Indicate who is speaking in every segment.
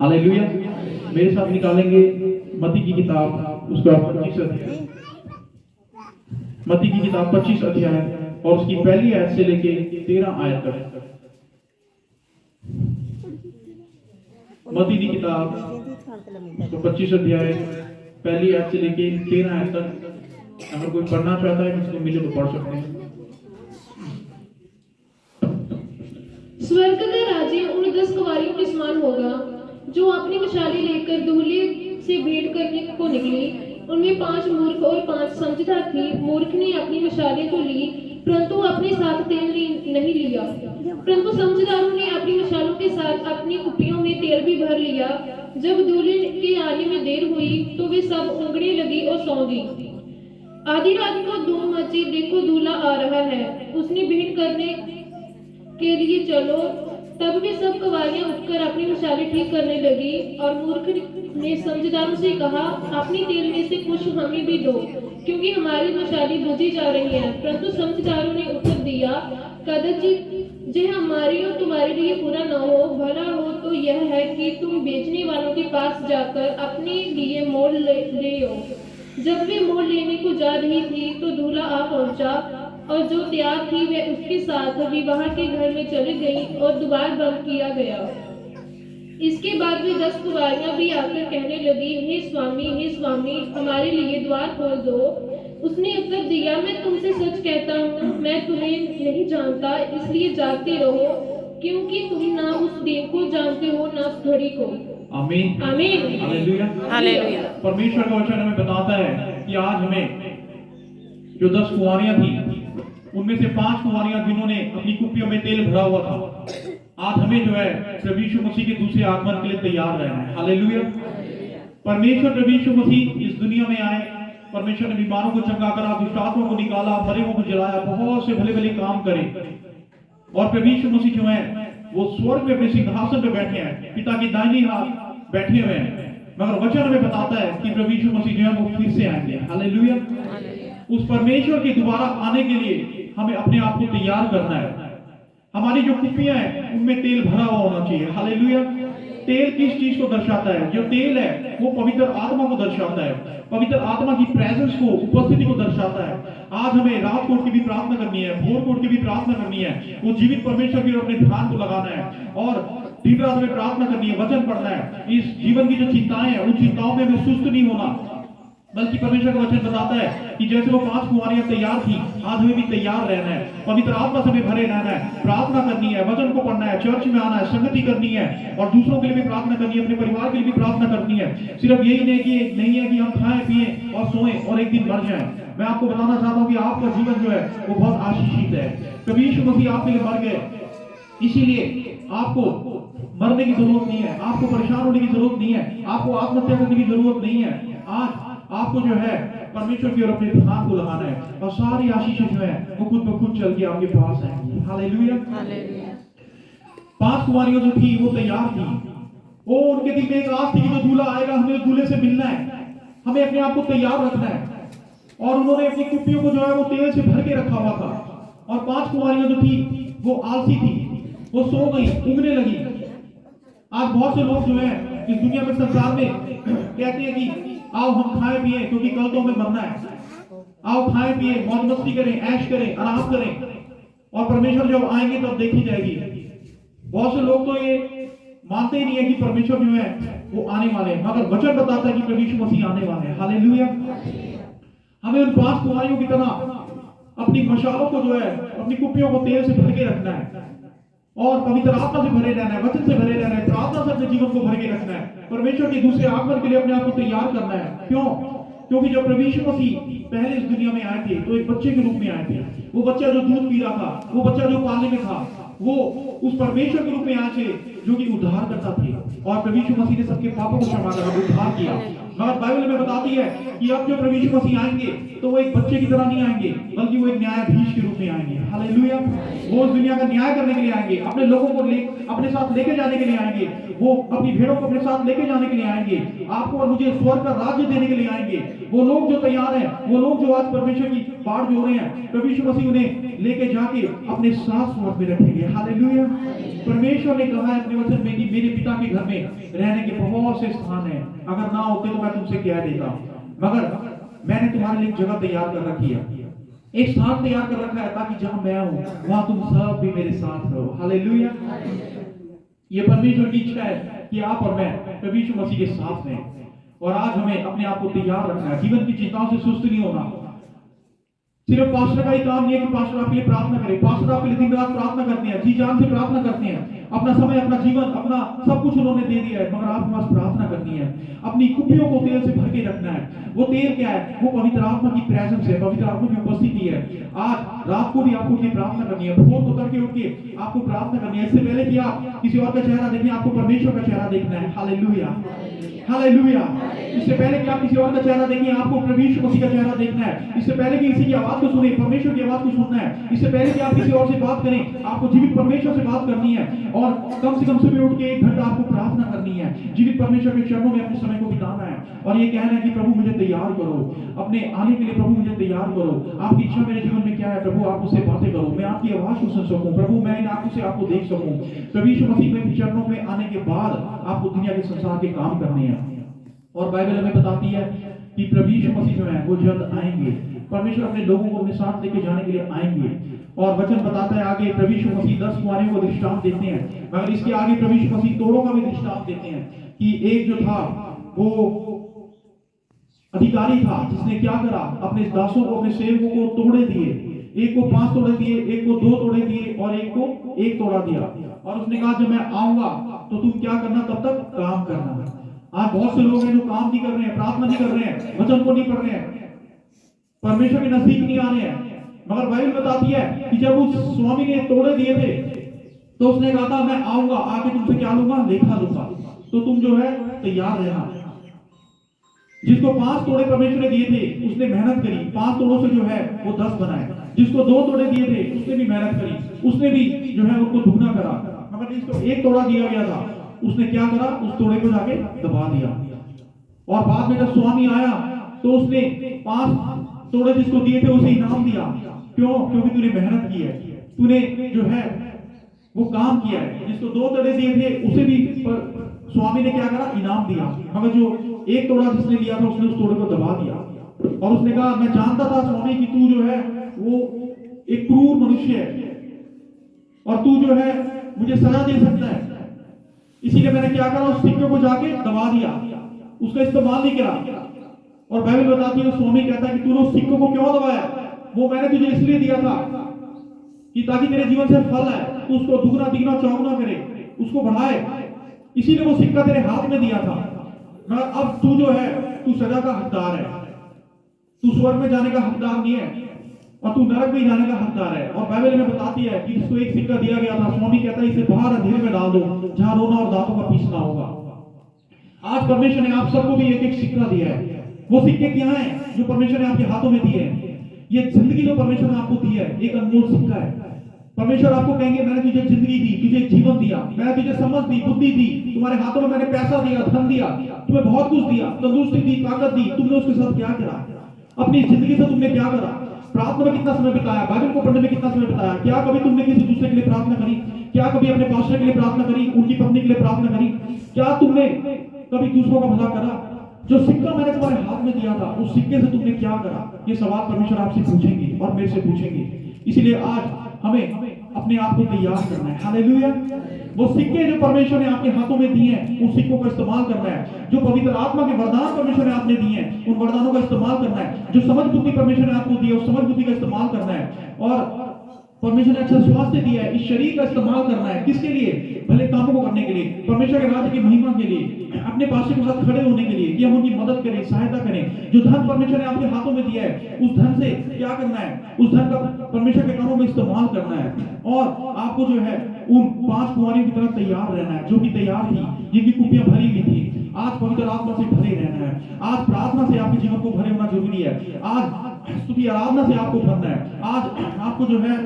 Speaker 1: Hallelujah. मेरे साथ निकालेंगे मत्ती की किताब, उसका 25 अध्याय, मत्ती की किताब 25 अध्याय और उसकी पहली आयत से लेके 13 आयत तक। मत्ती की किताब उसका 25 अध्याय पहली आयत से लेके 13 आयत तक। अगर कोई पढ़ना चाहता है किसी को मिले तो पढ़ सकते हैं।
Speaker 2: स्वर्ग का राज्य उन 10 कुंवारियों के समान होगा जो अपनी मशालें लेकर दूल्हे से भेंट करने को निकली। उनमें 5 मूर्ख और 5 समझदार थी। मूर्ख ने अपनी मशालें तो ली, परंतु अपने साथ तेल नहीं लिया। परंतु समझदारों ने अपनी मशालों के साथ अपनी कुप्पियों में तेल भी भर लिया। जब दूल्हे के आने में देर हुई तो वे सब ऊँघने लगी और सौ गई। आधी रात को धूम मची, देखो दूल्हा आ रहा है, उसने भेंट करने के लिए चलो। तब वे सब कुंवारियां उठकर अपनी मशालें ठीक करने लगी। और मूर्ख ने समझदारों से कहा, अपनी तेल में से कुछ हमें भी दो, क्योंकि हमारी मशालें बुझी जा रही हैं। परंतु समझदारों ने उत्तर दिया, कदाचित जो हमारी और तुम्हारे लिए बुरा न हो, भला हो तो यह है कि तुम बेचने वालों के पास जाकर अपने लिए मोल ले आओ। जब वे मोल लेने को जा रही थी तो दूल्हा आ पहुंचा, और जो तैयार थी वह उसके साथ विवाह के घर में चली गई और द्वार बंद किया गया। इसके बाद वे 10 कुंवारियां भी आकर कहने लगी, हे स्वामी, हमारे लिए द्वार खोल दो। उसने उत्तर दिया, मैं तुमसे सच कहता हूँ, मैं तुम्हें नहीं जानता, इसलिए जागते रहो, क्योंकि तुम ना उस दिन को जानते हो ना उस घड़ी को।
Speaker 1: आमीन
Speaker 2: आमीन।
Speaker 1: हालेलुया।
Speaker 3: हालेलुया।
Speaker 1: परमेश्वर का वचन हमें बताता है कि आज हमें जो 10 कुंवारियां थी उनमें से 5 कुंवारियां जिन्होंने अपनी कुप्पियों में तेल भरा हुआ था, आज हमें जो है प्रभु यीशु मसीह के दूसरे आगमन के लिए तैयार रहना है। हालेलुया। परमेश्वर प्रभु यीशु मसीह इस दुनिया में आए, परमेश्वर ने बीमारों को चंगा करा, दुष्ट आत्माओं को निकाला, मरे हुओं को जलाया, बहुत से भले भले काम करे। और प्रभु यीशु मसीह जो है वो स्वर्ग में अपने सिंहासन पे बैठे हैं, पिता की दाहिनी हाथ बैठे हुए हैं। मगर वचन हमें बताता है कि प्रभु यीशु मसीह जो है वो फिर से आएंगे। हालेलुया। उस परमेश्वर के दोबारा आने के लिए हमें अपने आप को तैयार करना है। हमारी जो कुप्पियां हैं उनमें तेल भरा हुआ होना चाहिए। हालेलुया। तेल किस चीज को दर्शाता है? जो तेल है वो पवित्र आत्मा को दर्शाता है, पवित्र आत्मा की प्रेजेंस को, उपस्थिति को दर्शाता है। आज हमें रात को उठ के भी प्रार्थना करनी है, भोर को उठ के भी प्रार्थना करनी है, वो जीवित परमेश्वर की ओर अपने ध्यान को लगाना है और दिन रात में प्रार्थना करनी है, वचन पढ़ना है। इस जीवन की जो चिंताएं हैं उन चिंताओं में हमें सुस्त नहीं होना, बल्कि परमेश्वर का वचन बताता है कि जैसे वो 5 कुंवारियां तैयार थी, आज हमें भी तैयार रहना है, पवित्र आत्मा से हमें भरे रहना है, प्रार्थना करनी है, वचन को पढ़ना है, चर्च में आना है, संगति करनी है और दूसरों के लिए भी प्रार्थना करनी है, अपने परिवार के लिए भी प्रार्थना करनी है। सिर्फ यही नहीं है कि हम खाएं पिए और सोएं और एक दिन मर जाएं। मैं आपको बताना चाहता हूँ कि आपका जीवन जो है वो बहुत आशीषित है। प्रभु यीशु मसीह आपके लिए मर गए, इसीलिए आपको मरने की जरूरत नहीं है, आपको परेशान होने की जरूरत नहीं है, आपको आत्महत्या करने की जरूरत नहीं है। आज आपको जो है परमेश्वर की ओर अपने ध्यान को लगाना है और सारी आशीषें जो है वो खुद ब खुद चल के आपके पास आएंगी। हालेलुया। 5 कुंवारियां जो थी वो तैयार थी, वो उनके दिल में एक आस थी कि जो दूल्हा आएगा हमें दूल्हे से मिलना है, हमें अपने आप को तैयार रखना है। और उन्होंने अपनी कुप्पियों को जो है वो तेल से भर के रखा हुआ था। और 5 कुंवारियां जो थी वो आलसी थी, वो सो गई, ऊँघने लगी। आज बहुत से लोग जो है इस दुनिया में, संसार में कहते हैं कि आओ हम खाए पिए क्योंकि कल तो हमें मरना है, आओ खाए पिए, मौज मस्ती करें, ऐश करें, आराम करें और परमेश्वर जब आएंगे तब देखी जाएगी। बहुत से लोग तो ये मानते ही नहीं है कि परमेश्वर जो है वो आने वाले हैं, मगर वचन बताता है कि प्रभु यीशु मसीह आने वाले हैं। हालेलुया। हमें उन 5 कुंवारियों की तरह अपनी मशालों को जो है, अपनी कुप्पियों को तेल से भर के रखना है और पवित्र आत्मा से भरे रहना है, वचन से भरे रहना है, प्रार्थना से अपने जीवन को भर के रखना है, परमेश्वर के दूसरे आगमन के लिए अपने आप को तैयार करना है। क्यों? क्योंकि जब प्रभु यीशु मसीह पहले इस दुनिया में आए थे तो एक बच्चे के रूप में आए थे। वो बच्चा जो दूध पी रहा था, वो बच्चा जो पालने में था, वो उस परमेश्वर के रूप में आए थे जो कि उद्धार करता थे। और प्रभु यीशु मसीह ने सबके पापों को क्षमा करा, उद्धार किया। मगर बाइबल में बताती है कि अब जो प्रभु यीशु मसीह आएंगे तो वो एक बच्चे की तरह नहीं आएंगे, बल्कि वो एक न्यायाधीश के रूप में आएंगे। हालेलुया। वो इस दुनिया का न्याय करने के लिए आएंगे, अपने लोगों को अपने साथ लेके जाने के लिए आएंगे, वो अपनी भेड़ों को अपने साथ लेके जाने के लिए आएंगे, आपको और मुझे स्वर्ग का राज्य देने के लिए आएंगे। वो लोग जो तैयार हैं, वो लोग जो आज परमेश्वर की बाढ़ जो रहे हैं, प्रभु यीशु मसीह उन्हें लेके जाके अपने साथ स्वर्ग में रखेंगे। हालेलुया। परमेश्वर ने कहा है अपने वचन में कि मेरे पिता के घर में रहने के बहुत से स्थान हैं, अगर ना होते तो मैं तुमसे कह देता, मगर मैंने तुम्हारे लिए एक जगह तैयार कर रखी है, एक स्थान तैयार कर रखा है, ताकि जहां मैं हूं वहां तुम सब भी मेरे साथ रहो। हालेलुया। ये परमेश्वर की इच्छा है कि आप और मैं प्रभु यीशु मसीह के साथ हैं। और आज हमें अपने आप को तैयार रखना है, जीवन की चिंताओं से सुस्त नहीं होना। सिर्फ पास्टर का ही काम नहीं है कि पास्टर आपके लिए प्रार्थना करे। पास्टर आपके लिए दिन रात प्रार्थना करते हैं, जी जान से प्रार्थना करते हैं, अपना समय, अपना जीवन, अपना सब कुछ उन्होंने दे दिया है, मगर आपके पास प्रार्थना करनी है। अपनी कुप्पियों को तेल से भर के रखना है। वो तेल क्या है? वो पवित्र आत्मा की प्रेजेंस है, पवित्र आत्मा की उपस्थिति है। आज रात को भी आपको ये प्रार्थना करनी है, भोर को तड़के उठ के आपको प्रार्थना करनी है। इससे पहले कि आप किसी और का चेहरा देखें, आपको परमेश्वर का चेहरा देखना है। Hallelujah, hallelujah. इससे पहले कि आप किसी और का चेहरा देखें, आपको प्रभु यीशु मसीह का चेहरा देखना है। इससे पहले कि किसी की आवाज को सुने, परमेश्वर की आवाज को सुनना है। इससे पहले कि आप किसी और से बात करें, आपको जीवित परमेश्वर से बात करनी है। और कम से कम सुबह उठ के 1 घंटा आपको प्रार्थना करनी है, जीवित परमेश्वर के चरणों में अपने समय को बिताना है और ये कहना है कि प्रभु मुझे तैयार करो अपने आने के लिए, प्रभु मुझे तैयार करो। आपकी इच्छा मेरे जीवन में क्या है प्रभु? आप मुझसे बातें करो, मैं आपकी आवाज को सुन सकूं प्रभु, मैं इन आंखों से आपको देख सकूं। प्रभु यीशु मसीह के चरणों में आने के बाद आपको दुनिया के संसार के काम करने हैं। और बाइबल हमें बताती है कि प्रभु यीशु मसीह जो है वो जल्द आएंगे। परमेश्वर अपने लोगों को अपने साथ लेके जाने के लिए आएंगे। और वचन बताता है आगे, प्रभु यीशु मसीह 10 कुंवारियों को दृष्टांत देते हैं, मगर इसके आगे प्रभु यीशु मसीह तोड़ों का भी दृष्टांत देते हैं कि एक जो था वो अधिकारी था, जिसने क्या करा? अपने दासों को, अपने सेवकों को तोड़े दिए। एक को 5 तोड़े दिए, एक को 2 तोड़े दिए और एक को 1 तोड़ा दिया। और उसने कहा जब मैं आऊंगा तो तुम क्या करना? तब तक काम करना। आज बहुत से लोग हैं जो काम नहीं कर रहे हैं, प्रार्थना नहीं कर रहे हैं, वचन को नहीं पढ़ रहे हैं, परमेश्वर के नजदीक नहीं आ रहे हैं। मगर बाइबल बताती है कि जब उस स्वामी ने तोड़े दिए थे तो उसने कहा था मैं आऊंगा, आके तुमसे क्या लूंगा? लेखा लूंगा। तो तुम जो है तैयार रहना। जिसको 5 तोड़े परमेश्वर ने दिए थे उसने मेहनत करी, 5 तोड़ों से जो है वो 10 बनाए। जिसको 2 तोड़े दिए थे उसने भी मेहनत करी, उसने भी जो है उनको दुगना करा। मगर जिसको 1 तोड़ा दिया गया था उसने क्या करा? उस तोड़े को जाके दबा दिया। और बाद में जब स्वामी आया तो उसने 5 तोड़े जिसको दिए थे उसे इनाम दिया। क्यों? क्योंकि तूने मेहनत की है, तूने जो है वो काम किया है। जिसको 2 तोड़े दिए थे उसे भी स्वामी ने क्या करा? इनाम दिया। मगर जो 1 तोड़ा जिसने लिया था उसने उस तोड़े को दबा दिया। और उसने कहा मैं जानता था स्वामी कि तू जो है वो एक क्रूर मनुष्य है और तू जो है मुझे सजा दे सकता है, इसीलिए मैंने क्या करा? उस सिक्के को जाके दबा दिया, उसका इस्तेमाल नहीं किया। और बाइबल बताती है, स्वामी कहता है कि तूने उस सिक्के को क्यों दबाया? वो मैंने तुझे इसलिए दिया था कि ताकि तेरे जीवन से फल आए, तू उसको दुगना तिगना चौगुना करे, उसको बढ़ाए, इसीलिए वो सिक्का तेरे हाथ में दिया था। मगर अब तू जो है तू सजा का हकदार है, तू स्वर्ग में जाने का हकदार नहीं है और तू नरक में जाने का हकदार है। और बाइबल में बताती है कि जिसको 1 सिक्का दिया गया था, स्वामी कहता है इसे बाहर अंधेरे में डाल दो जहां रोना और दांतों का पीसना होगा। आज परमेश्वर ने आप सबको भी 1-1 सिक्का दिया है। वो सिक्के क्या हैं जो परमेश्वर ने आपके हाथों में दिए हैं? ये जिंदगी जो परमेश्वर ने आपको दी है एक अनमोल सिक्का है। परमेश्वर आपको कहेंगे मैंने तुझे जिंदगी दी, तुझे जीवन दिया, मैंने तुझे समझ दी, बुद्धि दी, तुम्हारे हाथों में मैंने पैसा दिया, धन दिया, तुम्हें बहुत कुछ दिया, तंदुरुस्ती दी, ताकत दी। तुमने उसके साथ क्या करा? अपनी जिंदगी से तुमने क्या करा? प्रार्थना में कितना समय बिताया? बाइबल को पढ़ने में कितना समय बिताया? क्या कभी तुमने किसी दूसरे के लिए प्रार्थना करी? क्या कभी अपने पास्टर के लिए प्रार्थना करी, उनकी पत्नी के लिए प्रार्थना करी? क्या तुमने कभी दूसरों का भला करा? जो सिक्का मैंने तुम्हारे हाथ में दिया था उस सिक्के से तुमने क्या करा? ये सवाल परमेश्वर आपसे पूछेंगे और मेरे से पूछेंगे। इसीलिए आज हमें अपने आप को तैयार करना है। हालेलुया। वो सिक्के जो परमेश्वर ने आपके हाथों में दिए हैं उन सिक्कों का इस्तेमाल करना है। जो पवित्र आत्मा के वरदान परमेश्वर ने आपने दिए हैं उन वरदानों का इस्तेमाल करना है। जो समझ बुद्धि परमेश्वर ने आपको दी है उस समझ बुद्धि का इस्तेमाल करना है। और परमेश्वर ने अच्छा स्वास्थ्य दिया है, इस शरीर का इस्तेमाल करना है। किसके लिए? भले कामों को करने के लिए, परमेश्वर के राज्य की महिमा के लिए, अपने पास्टर के साथ खड़े होने के लिए, कि हम उनकी मदद करें, सहायता करें। जो धन परमेश्वर ने आपके हाथों में दिया है उस धन से क्या करना है? उस धन का परमेश्वर के कामों में इस्तेमाल करना है। और आपको जो है उन 5 कुंवारियों की तरह तैयार रहना है जो कि तैयार थी, जिनकी कुपियां भरी हुई थी। आज पवित्र आत्मा से भरे रहना है। आज प्रार्थना से आपके जीवन को भरे होना जरूरी है। आज स्तुति आराधना से आपको भरना है। आज आपको जो है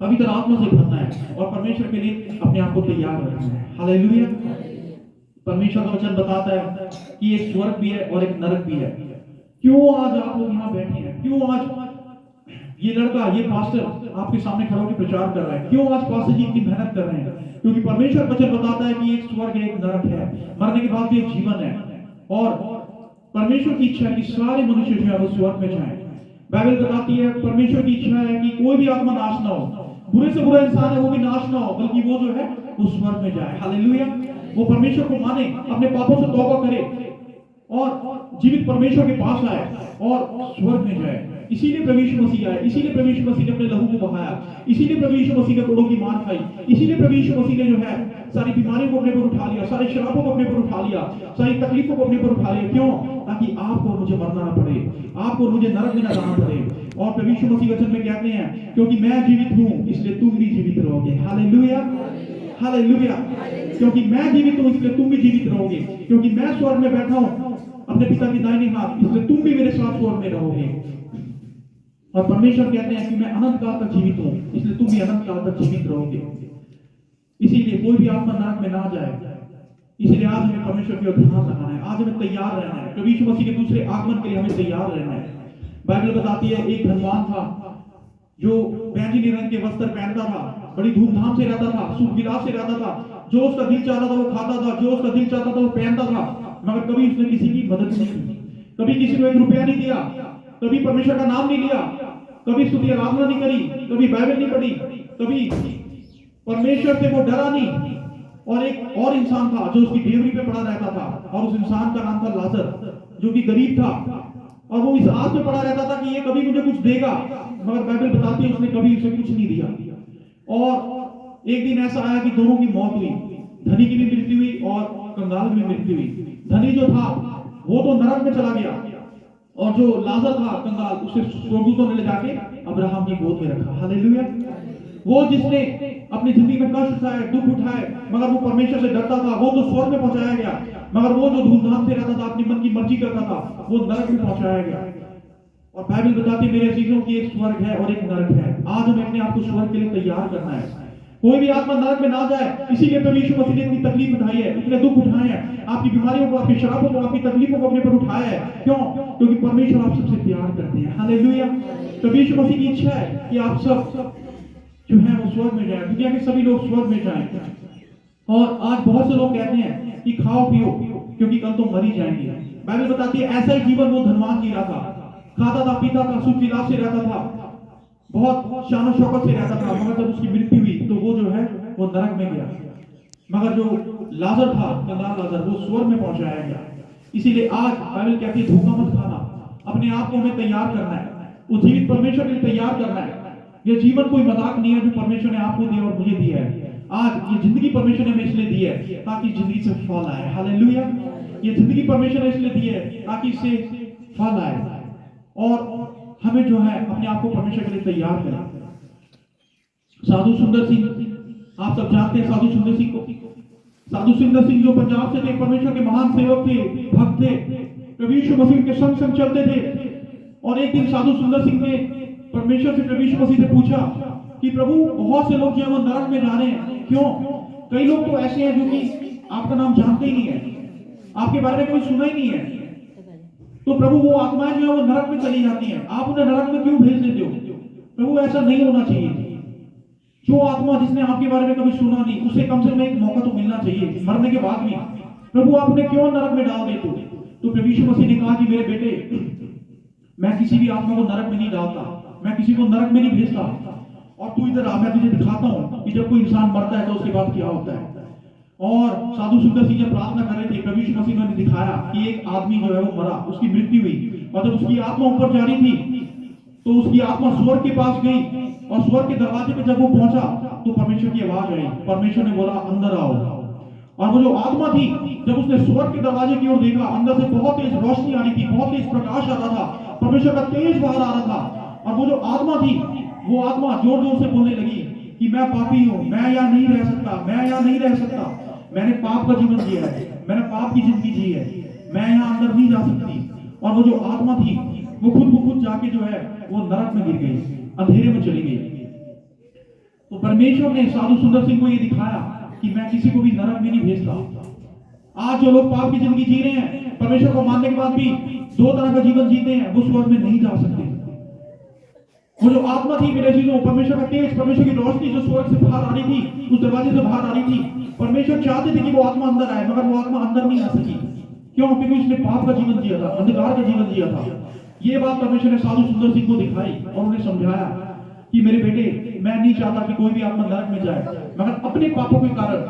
Speaker 1: पवित्र आत्मा से भरना है और परमेश्वर के लिए अपने आप को तैयार रखना है। हालेलुया। परमेश्वर का वचन बताता है कि एक स्वर्ग भी है और एक नरक भी है। क्यों आज आप लोग यहाँ बैठे हैं? क्यों आज ये लड़का, ये पास्टर आपके सामने खड़ा होकर प्रचार कर रहा है। क्यों आज पास्टर जी इतनी मेहनत कर रहे हैं? क्योंकि परमेश्वर वचन बताता है कि एक स्वर्ग है, एक नरक है, मरने के बाद भी एक जीवन है, और परमेश्वर की इच्छा है कि सारे मनुष्य जो है वो स्वर्ग में जाएं। बाइबल बताती है परमेश्वर की इच्छा है कि कोई भी आत्मा नाश ना हो, बुरे से बुरा इंसान है वो भी नाश ना हो, बल्कि वो जो है वो स्वर्ग में जाए। हालेलुया। वो परमेश्वर को माने, अपने पापों से तौबा करे और जीवित परमेश्वर के पास आए और स्वर्ग में जाए। इसीलिए प्रभु यीशु मसीह आए, इसीलिए प्रभु यीशु मसीह ने अपने लहू को बहाया, इसीलिए प्रभु यीशु मसीह ने कोड़ों की मार खाई, इसीलिए प्रभु यीशु मसीह ने जो है सारी बीमारियों को अपने पर उठा लिया, सारे शराबों को अपने पर उठा लिया, सारी तकलीफों को अपने पर उठा लिया। क्यों? ताकि आपको और मुझे मरना ना पड़े, आपको और मुझे नरक में न जाना पड़े। और प्रभु यीशु मसीह वचन में कहते हैं क्योंकि मैं जीवित हूं इसलिए तुम भी जीवित रहोगे। Hallelujah, hallelujah. क्योंकि मैं जीवित हूं इसलिए तुम भी जीवित रहोगे, क्योंकि मैं स्वर्ग में बैठा हूं अपने पिता की दाहिने हाथ, इसलिए तुम भी मेरे साथ स्वर्ग में रहोगे। और परमेश्वर कहते हैं कि मैं अनंत काल तक जीवित हूं, इसलिए तुम भी अनंत काल तक जीवित रहोगे। इसीलिए कोई भी आत्मा नरक में ना जाए। इसलिए आज हमें परमेश्वर की ओर ध्यान लगाना है, आज हमें तैयार रहना है, प्रभु यीशु मसीह के दूसरे आगमन के लिए हमें तैयार रहना है। बाइबल बताती है एक धनवान था जो बैंगनी रंग के वस्त्र पहनता था, बड़ी धूमधाम से रहता था, सुख विलास से रहता था, जो उसका दिल चाहता था वो खाता था, जो उसका दिल चाहता था वो पहनता था, मगर कभी उसने किसी की मदद नहीं की, कभी किसी को 1 रुपया नहीं दिया, कभी परमेश्वर का नाम नहीं लिया, कभी स्तुति आराधना नहीं करी, कभी बाइबल नहीं पढ़ी, कभी परमेश्वर से वो डरा नहीं। और एक और इंसान था जो उसकी देवरी पे पड़ा रहता था, और उस इंसान का नाम था लाजर, जो कि गरीब था, और वो इस आस में पड़ा रहता था कि ये कभी मुझे कुछ देगा, मगर बाइबल बताती है उसने कभी उसे कुछ नहीं दिया। और एक दिन ऐसा आया कि दोनों की मौत हुई, धनी की भी मृत्यु हुई और कंगाल की भी मृत्यु हुई। धनी जो था वो तो नरक में चला गया, और जो लाजर था कंगाल, उसे स्वर्गदूतों ने ले जाके अब्राहम की गोद में रखा। हालेलुया। वो जिसने अपनी जिंदगी में कष्ट उठाए, दुख उठाए, मगर वो परमेश्वर से डरता था, वो तो स्वर्ग में पहुंचाया गया, मगर वो जो धूमधाम से रहता था, अपनी मन की मर्जी करता था, वो नरक में पहुंचाया गया। और बाइबल बताती है मेरे अजीजों की एक स्वर्ग है और एक नरक है। आज हमें अपने आप को स्वर्ग के लिए तैयार करना है। कोई भी आत्मा नरक में ना जाए, इसीलिए प्रभु यीशु मसीह ने इतनी तकलीफ उठाई है, इतने दुख उठाए हैं, आपकी बीमारियों को, आपकी शराबों को, आपकी तकलीफों को अपने पर उठाया है। क्यों? क्योंकि परमेश्वर आप सबसे प्यार करते हैं। हालेलुया। प्रभु यीशु मसीह की इच्छा है कि आप सब जो है वो स्वर्ग में जाए, दुनिया के सभी लोग स्वर्ग में जाएं। और आज बहुत से लोग कहते हैं कि खाओ पियो क्योंकि कल तो मर ही जाएंगे। बाइबल बताती है ऐसा ही जीवन वो धनवान जी रहा था, खाता था, पीता था, सुख विलास से रहता था, बहुत शान शौकत से रहता था, मगर जब उसकी मृत्यु हुई तो वो जो है वो नरक में गया। मगर जो लाजर था, कंगाल लाजर, वो स्वर्ग में पहुंचाया गया। इसीलिए आज बाइबल कहती है धोखा मत खाना, अपने आप को हमें तैयार करना है, उस जीवित परमेश्वर के लिए तैयार करना है। ये जीवन कोई मजाक नहीं है जो परमेश्वर ने आपको दिया और मुझे दिया है। आज ये जिंदगी परमेश्वर ने हमें इसलिए दी है ताकि जिंदगी से फल आए। हालेलुया। ये जिंदगी परमेश्वर ने इसलिए दी है ताकि इससे फल आए, और हमें जो है अपने आप को परमेश्वर के लिए तैयार करें। साधु सुंदर सिंह, आप सब जानते हैं साधु सुंदर सिंह को। साधु सुंदर सिंह जो पंजाब से थे, परमेश्वर के महान सेवक थे, भक्त थे, प्रभु यीशु मसीह के संग संग चलते थे। और एक दिन साधु सुंदर सिंह ने परमेश्वर से, प्रभु यीशु मसीह से पूछा कि प्रभु बहुत से लोग जो है वो नरक में जा रहे हैं, क्यों? कई लोग तो ऐसे हैं जो कि आपका नाम जानते ही नहीं है, आपके बारे में कोई सुना ही नहीं है, तो प्रभु वो आत्माएं जो है वो नरक में चली जाती हैं, आप उन्हें नरक में क्यों भेज देते हो? प्रभु ऐसा नहीं होना चाहिए। जो आत्मा जिसने आपके बारे में कभी सुना नहीं, उसे कम से कम एक मौका तो मिलना चाहिए मरने के बाद भी। प्रभु आप उन्हें क्यों नरक में डाल देते हो? तो प्रभु यीशु मसीह ने कहा कि मेरे बेटे, मैं किसी भी आत्मा को नरक में नहीं डालता, मैं किसी को नरक में नहीं भेजता, और तू इधर आ, मैं तुझे दिखाता हूं कि जब कोई इंसान मरता है तो उसके बाद क्या होता है। और साधु सुंदर सिंह जब प्रार्थना कर रहे थे, प्रभु यीशु मसीह ने दिखाया कि एक आदमी जो है वो मरा, उसकी मृत्यु हुई, और जब उसकी आत्मा ऊपर जा रही थी तो उसकी आत्मा स्वर्ग के पास गई, और स्वर्ग के दरवाजे पे जब वो पहुंचा तो परमेश्वर की आवाज आई, परमेश्वर ने बोला अंदर आओ। और वो जो आत्मा थी, जब उसने स्वर्ग के दरवाजे की ओर देखा, अंदर से बहुत तेज रोशनी आ रही थी, बहुत तेज प्रकाश आ रहा था, परमेश्वर का तेज बाहर आ रहा था। और वो जो आत्मा थी, वो आत्मा जोर जोर से बोलने लगी कि मैं पापी हूं, मैं यहाँ नहीं रह सकता, मैं यहाँ नहीं रह सकता, मैंने पाप का जीवन जिया है, मैंने पाप की जिंदगी जी है, मैं यहाँ अंदर नहीं जा सकती। और वो जो आत्मा थी वो खुद जाके जो है वो नरक में गिर गई, अंधेरे में चली गई। तो परमेश्वर ने साधु सुंदर सिंह को ये दिखाया कि मैं किसी को भी नरक में नहीं भेजता। आज जो लोग पाप की जिंदगी जी रहे हैं, परमेश्वर को मानने के बाद भी 2 तरह का जीवन जीते हैं, वो स्वर्ग में नहीं जा सकते। वो जो आत्मा थी मेरे चीजों, परमेश्वर का तेज, परमेश्वर की रोशनी जो स्वर्ग से बाहर आ रही थी, उस दरवाजे से बाहर आ रही थी, परमेश्वर चाहते थे कि वो आत्मा अंदर आए, मगर वो आत्मा अंदर नहीं आ सकी। क्यों? क्योंकि उसने पाप का जीवन जिया था, अंधकार का जीवन जिया था। ये बात परमेश्वर ने साधु सुंदर सिंह को दिखाई और उन्हें समझाया कि मेरे बेटे, मैं नहीं चाहता कि कोई भी आत्मा नरक में जाए, मगर अपने पापों के कारण,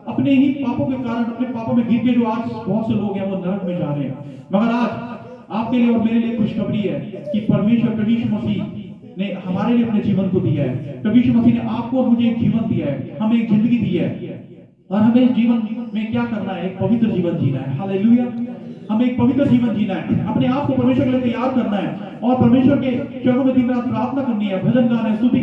Speaker 1: अपने ही पापों के कारण, अपने पापों में गिर के जो आज बहुत से लोग हैं वो नरक में जा रहे हैं। मगर आज आपके लिए और मेरे लिए खुशखबरी है कि परमेश्वर प्रभु यीशु मसीह ने हमारे लिए अपने जीवन को दिया है। प्रभु यीशु मसीह ने आपको और मुझे एक जीवन दिया है, हमें एक जिंदगी दी है, और हमें इस जीवन में क्या करना है? एक पवित्र जीवन जीना है। हालेलुया! हमें एक पवित्र जीवन जीना है, अपने आप को परमेश्वर के लिए तैयार करना है और परमेश्वर के चरणों में दिन रात प्रार्थना करनी है, भजन गाना है, स्तुति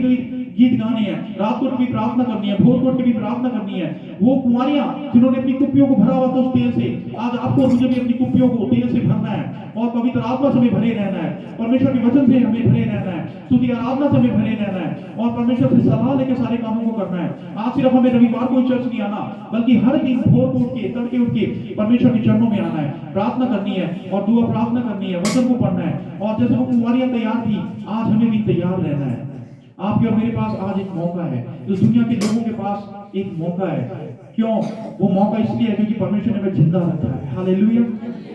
Speaker 1: गीत गाने हैं, रात को भी प्रार्थना करनी है, भोर को भी प्रार्थना करनी है। वो कुंवारियां जिन्होंने अपनी कुप्पियों को भरा हुआ था उस तेल से, आज आपको और मुझे भी अपनी कुप्पियों को तेल से भरना है और पवित्र आत्मा से हमें भरे रहना है, परमेश्वर के वचन से हमें भरे रहना है, स्तुति आराधना से हमें भरे रहना है और परमेश्वर से सलाह लेकर सारे कामों को करना है। आज सिर्फ हमें रविवार को ही चर्च नहीं आना, बल्कि हर दिन भोर को उठ के, तड़के उठ के परमेश्वर के चरणों में आना है, प्रार्थना करनी है और दुआ प्रार्थना करनी है, वचन को पढ़ना है। और जैसे वो कुंवारियां तैयार थी, आज हमें भी तैयार रहना है। आपके और मेरे पास आज एक मौका है, इस दुनिया के लोगों के पास एक मौका है। क्यों? वो मौका इसलिए है क्योंकि परमेश्वर ने हमें जिंदा रखा है। हालेलुया!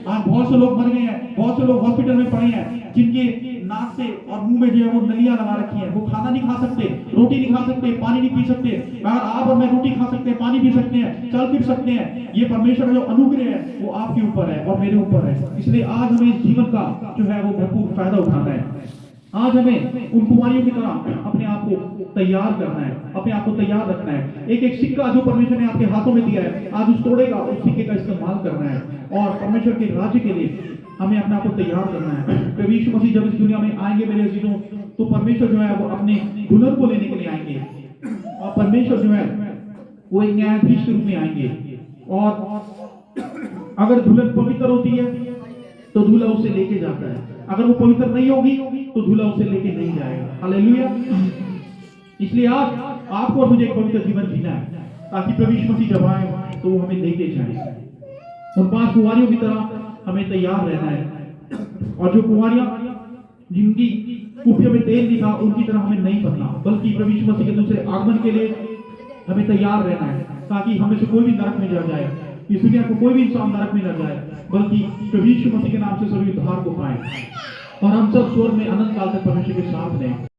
Speaker 1: आज बहुत से लोग मर गए हैं, बहुत से लोग हॉस्पिटल में पड़े हैं, जिनके नाक से और मुंह में जो है वो नलियां लगा रखी हैं, वो खाना नहीं खा सकते, रोटी नहीं खा सकते, पानी नहीं पी सकते। मगर आप और मैं रोटी खा सकते हैं, पानी पी सकते हैं, चल फिर सकते हैं। ये परमेश्वर का जो अनुग्रह है वो आपके ऊपर है और मेरे ऊपर है। इसलिए आज हमें इस जीवन का जो है वो भरपूर फायदा उठाना है। आज हमें उन कुमारियों की तरह अपने आप को तैयार करना है, अपने आप को तैयार रखना है। एक एक सिक्का जो परमेश्वर ने आपके हाथों में दिया है, आज उस तोड़ेगा, उस सिक्के का इस्तेमाल करना है और परमेश्वर के राज्य के लिए हमें अपने आप को तैयार करना है। प्रभु यीशु मसीह जब इस दुनिया में आएंगे मेरे अजीजों, तो परमेश्वर जो है वो अपने दुल्हन को लेने के लिए आएंगे और परमेश्वर जो है वो एक न्यायाधीश के रूप में आएंगे। और अगर दुल्हन पवित्र होती है तो दूल्हा उसे लेके जाता है, अगर वो पवित्र नहीं होगी तो दूल्हा उसे लेके नहीं जाएगा। हालेलुया! इसलिए आज आपको और मुझे एक पवित्र जीवन जीना है, ताकि प्रभु यीशु मसीह जब आए तो वो हमें लेके जाए। उन 5 कुंवारियों की तरह हमें तैयार रहना है और जो कुंवारियां जिनकी कुप्पियों में तेल नहीं था, उनकी तरह हमें नहीं बनना, बल्कि प्रभु यीशु मसीह के दूसरे आगमन के लिए हमें तैयार रहना है, ताकि हमें से कोई भी नरक में जा जाए, इस दुनिया को कोई भी इंसान नरक में न जाए, बल्कि प्रभु यीशु मसीह के नाम से सभी उद्धार को पाए और हम सब स्वर्ग में अनंत काल तक परमेश्वर के साथ रहें।